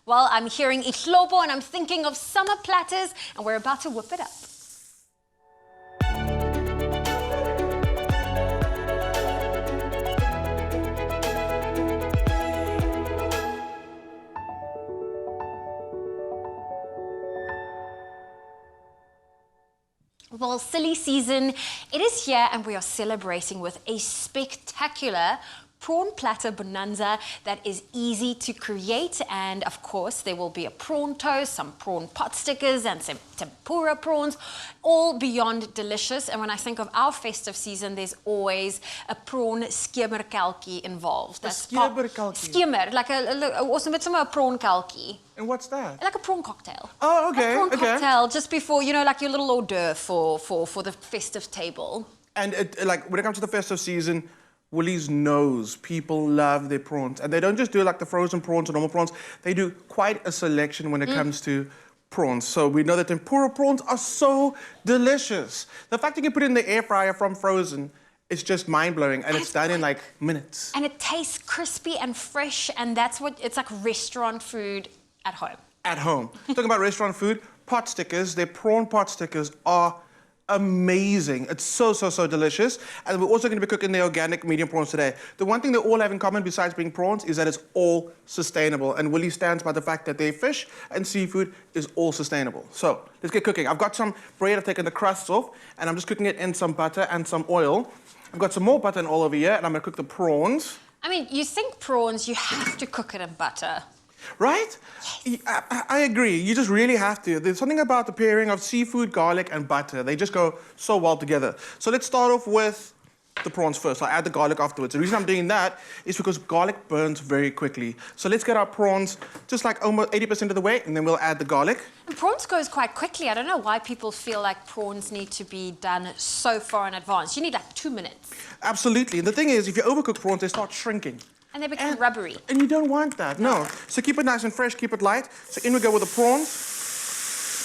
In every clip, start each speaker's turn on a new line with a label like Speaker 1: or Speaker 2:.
Speaker 1: Well, I'm hearing ihlobo and I'm thinking of summer platters, and we're about to whip it up. Well, silly season, it is here and we are celebrating with a spectacular prawn platter bonanza that is easy to create, and of course there will be a prawn toast, some prawn pot stickers and some tempura prawns, all beyond delicious. And when I think of our festive season, there's always a prawn skimmerkalkie involved.
Speaker 2: Skimmerkalkie?
Speaker 1: Skimmer, like a prawn kalkie.
Speaker 2: And what's that?
Speaker 1: Like a prawn cocktail.
Speaker 2: Oh, okay,
Speaker 1: A prawn
Speaker 2: okay.
Speaker 1: cocktail just before, you know, like your little hors d'oeuvre for the festive table.
Speaker 2: And like when it comes to the festive season, Woolies knows people love their prawns. And they don't just do like the frozen prawns or normal prawns. They do quite a selection when it comes to prawns. So we know that tempura prawns are so delicious. The fact that you put it in the air fryer from frozen is just mind-blowing, and it's done in like minutes.
Speaker 1: And it tastes crispy and fresh, and that's what, it's like restaurant food at home.
Speaker 2: At home. Talking about restaurant food, pot stickers, their prawn pot stickers are amazing. It's so, so, so delicious. And we're also going to be cooking the organic medium prawns today. The one thing they all have in common besides being prawns is that it's all sustainable. And Willie stands by the fact that their fish and seafood is all sustainable. So let's get cooking. I've got some bread, I've taken the crusts off, and I'm just cooking it in some butter and some oil. I've got some more butter and oil over here, and I'm going to cook the prawns.
Speaker 1: I mean, you think prawns, you have to cook it in butter.
Speaker 2: Right? I agree. You just really have to. There's something about the pairing of seafood, garlic, and butter. They just go so well together. So let's start off with the prawns first. I'll add the garlic afterwards. The reason I'm doing that is because garlic burns very quickly. So let's get our prawns just like almost 80% of the way, and then we'll add the garlic.
Speaker 1: And prawns goes quite quickly. I don't know why people feel like prawns need to be done so far in advance. You need like 2 minutes.
Speaker 2: Absolutely. And the thing is, if you overcook prawns, they start shrinking.
Speaker 1: And they become rubbery.
Speaker 2: And you don't want that, no. So keep it nice and fresh, keep it light. So in we go with the prawns.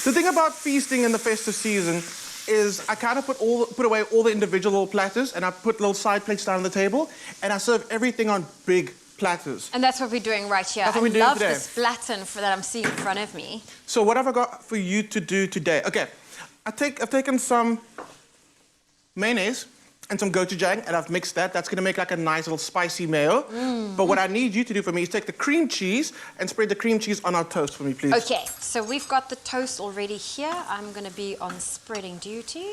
Speaker 2: The thing about feasting in the festive season is I kind of put away all the individual platters, and I put little side plates down on the table, and I serve everything on big platters.
Speaker 1: And that's what we're doing right here.
Speaker 2: That's what we're doing today.
Speaker 1: I love this flatten that I'm seeing in front of me.
Speaker 2: So what have I got for you to do today? Okay, I've taken some mayonnaise and some gochujang, and I've mixed that. That's gonna make like a nice little spicy mayo. But what I need you to do for me is take the cream cheese and spread the cream cheese on our toast for me, please.
Speaker 1: Okay, so we've got the toast already here. I'm gonna be on spreading duty.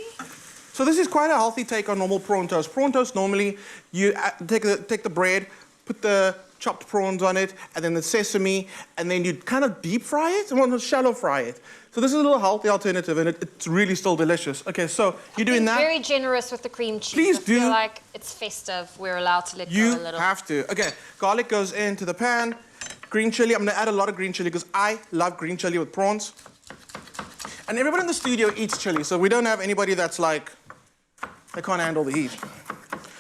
Speaker 2: So this is quite a healthy take on normal prawn toast. Prawn toast, normally, you take the bread, put the chopped prawns on it, and then the sesame, and then you kind of deep fry it, and well, shallow fry it. So this is a little healthy alternative, and it's really still delicious. Okay, so you're doing that.
Speaker 1: Very generous with the cream cheese.
Speaker 2: Please do.
Speaker 1: I feel like it's festive. We're allowed to let go a
Speaker 2: You
Speaker 1: little.
Speaker 2: have to. Okay, garlic goes into the pan. Green chili, I'm gonna add a lot of green chili because I love green chili with prawns. And everybody in the studio eats chili, so we don't have anybody that's like, they can't handle the heat.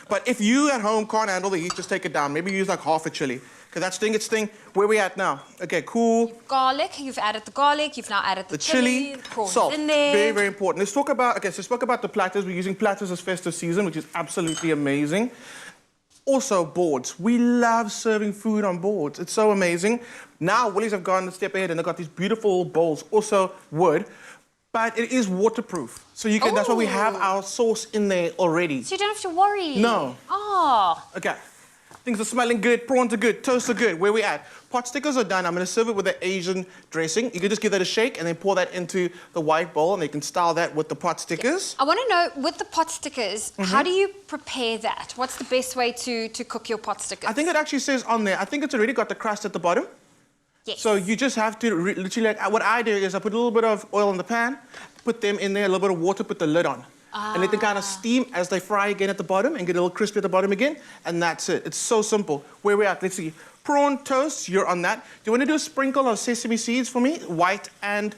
Speaker 2: But if you at home can't handle the heat, just take it down. Maybe use like half a chili, because that's doing its thing. Where we at now? Okay, cool.
Speaker 1: Garlic, you've added the garlic, you've now added the
Speaker 2: chili,
Speaker 1: the prawns
Speaker 2: salt.
Speaker 1: in there.
Speaker 2: Very, very important. Let's talk about, okay, so spoke about the platters. We're using platters as festive season, which is absolutely amazing. Also, boards. We love serving food on boards. It's so amazing. Now, Woolies have gone a step ahead and they've got these beautiful bowls, also wood, but it is waterproof. So you can, that's why we have our sauce in there already.
Speaker 1: So you don't have to worry.
Speaker 2: No.
Speaker 1: Oh.
Speaker 2: Okay. Things are smelling good, prawns are good, toasts are good. Where we at? Pot stickers are done. I'm gonna serve it with the Asian dressing. You can just give that a shake and then pour that into the white bowl, and you can style that with the pot stickers.
Speaker 1: I want to know, with the pot stickers, how do you prepare that? What's the best way to cook your pot stickers?
Speaker 2: I think it actually says on there, I think it's already got the crust at the bottom.
Speaker 1: Yes.
Speaker 2: So you just have to literally, like, what I do is I put a little bit of oil in the pan, put them in there, a little bit of water, put the lid on. And let them kind of steam as they fry again at the bottom and get a little crispy at the bottom again, and that's it. It's so simple. Where we at? Let's see. Prawn toast, you're on that. Do you want to do a sprinkle of sesame seeds for me? White and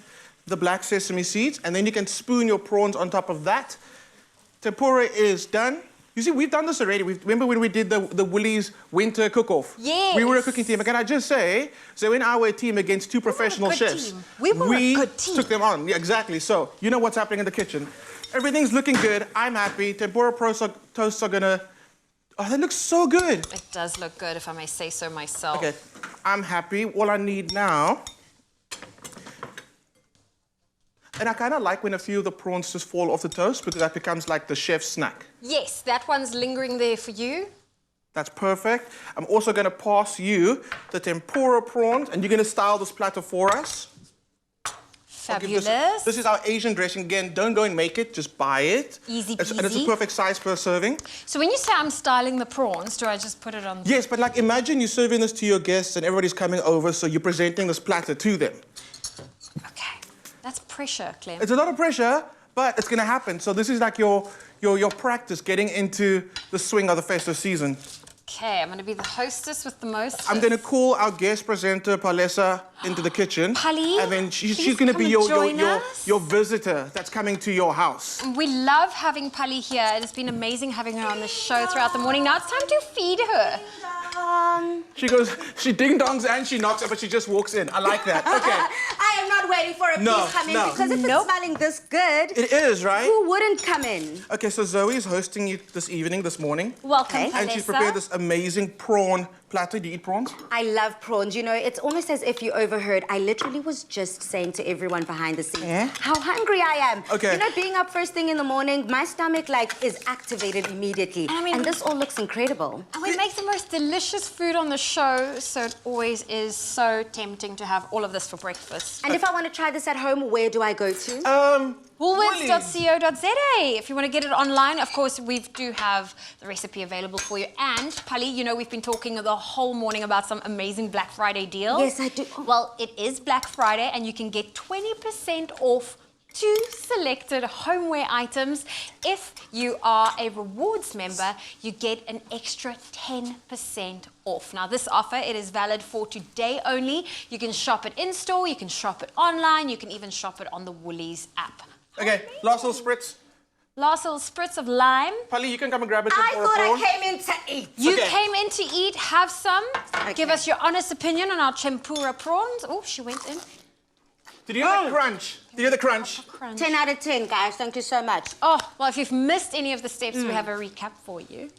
Speaker 2: the black sesame seeds, and then you can spoon your prawns on top of that. Tempura is done. You see, we've done this already. Remember when we did the Woolies winter cook-off?
Speaker 1: Yes.
Speaker 2: We were a cooking team. Can I just say, so in our team against two professional chefs,
Speaker 1: we were a good team.
Speaker 2: Took them on. Yeah, exactly. So you know what's happening in the kitchen. Everything's looking good. I'm happy. Tempura toasts are gonna Oh, that looks so good.
Speaker 1: It does look good, if I may say so myself.
Speaker 2: Okay, I'm happy. All I need now... And I kind of like when a few of the prawns just fall off the toast because that becomes like the chef's snack.
Speaker 1: Yes, that one's lingering there for you.
Speaker 2: That's perfect. I'm also going to pass you the tempura prawns, and you're going to style this platter for us.
Speaker 1: Fabulous.
Speaker 2: This is our Asian dressing. Again, don't go and make it, just buy it.
Speaker 1: Easy
Speaker 2: And it's a
Speaker 1: peasy.
Speaker 2: perfect size per serving.
Speaker 1: So when you say I'm styling the prawns, do I just put it on?
Speaker 2: Yes, but like imagine you're serving this to your guests and everybody's coming over, so you're presenting this platter to them.
Speaker 1: Okay, that's pressure, Clem.
Speaker 2: It's a lot of pressure, but it's going to happen. So this is like your practice getting into the swing of the festive season.
Speaker 1: Okay, I'm going to be the hostess with the most.
Speaker 2: I'm going to call our guest presenter, Palesa, into the kitchen.
Speaker 1: Pali,
Speaker 2: and then she's
Speaker 1: please
Speaker 2: going to
Speaker 1: come
Speaker 2: be
Speaker 1: and join us.
Speaker 2: your visitor that's coming to your house.
Speaker 1: We love having Pali here. It has been amazing having her on the show throughout the morning. Now it's time to feed her.
Speaker 2: She goes, she ding-dongs and she knocks, but she just walks in. I like that. Okay.
Speaker 3: I am not waiting for a
Speaker 2: No,
Speaker 3: please come in
Speaker 2: no.
Speaker 3: because if
Speaker 1: Nope.
Speaker 3: it's smelling this good,
Speaker 2: It is, right?
Speaker 3: who wouldn't come in?
Speaker 2: Okay, so Zoe is hosting you this morning.
Speaker 1: Welcome,
Speaker 3: Okay.
Speaker 1: Palesa.
Speaker 2: And she's prepared this amazing prawn platter. Do you eat prawns?
Speaker 3: I love prawns. You know, it's almost as if you overheard. I literally was just saying to everyone behind the scenes how hungry I am.
Speaker 2: Okay.
Speaker 3: You know, being up first thing in the morning, my stomach is activated immediately.
Speaker 1: I mean-
Speaker 3: and this all looks incredible.
Speaker 1: And we make the most delicious food on the show, so it always is so tempting to have all of this for breakfast.
Speaker 3: And if I want to try this at home, where do I go to?
Speaker 1: Woolworths.co.za. If you want to get it online, of course, we do have the recipe available for you. And, Pali, you know we've been talking the whole morning about some amazing Black Friday deals.
Speaker 3: Yes, I do.
Speaker 1: Well, it is Black Friday, and you can get 20% off 2 selected homeware items. If you are a rewards member, you get an extra 10% off. Now, this offer, it is valid for today only. You can shop it in-store, you can shop it online, you can even shop it on the Woolies app.
Speaker 2: Okay, last little spritz.
Speaker 1: Last little spritz of lime.
Speaker 2: Pali, you can come and grab a
Speaker 3: I
Speaker 2: tempura
Speaker 3: thought
Speaker 2: prawn.
Speaker 3: I came in to eat.
Speaker 1: You
Speaker 2: Okay.
Speaker 1: came in to eat, have some.
Speaker 3: Okay.
Speaker 1: Give us your honest opinion on our tempura prawns. Oh, she went in.
Speaker 2: Did you hear the crunch? Did you hear the crunch?
Speaker 1: Crunch.
Speaker 3: 10 out of 10, guys. Thank you so much.
Speaker 1: Oh, well, if you've missed any of the steps, we have a recap for you.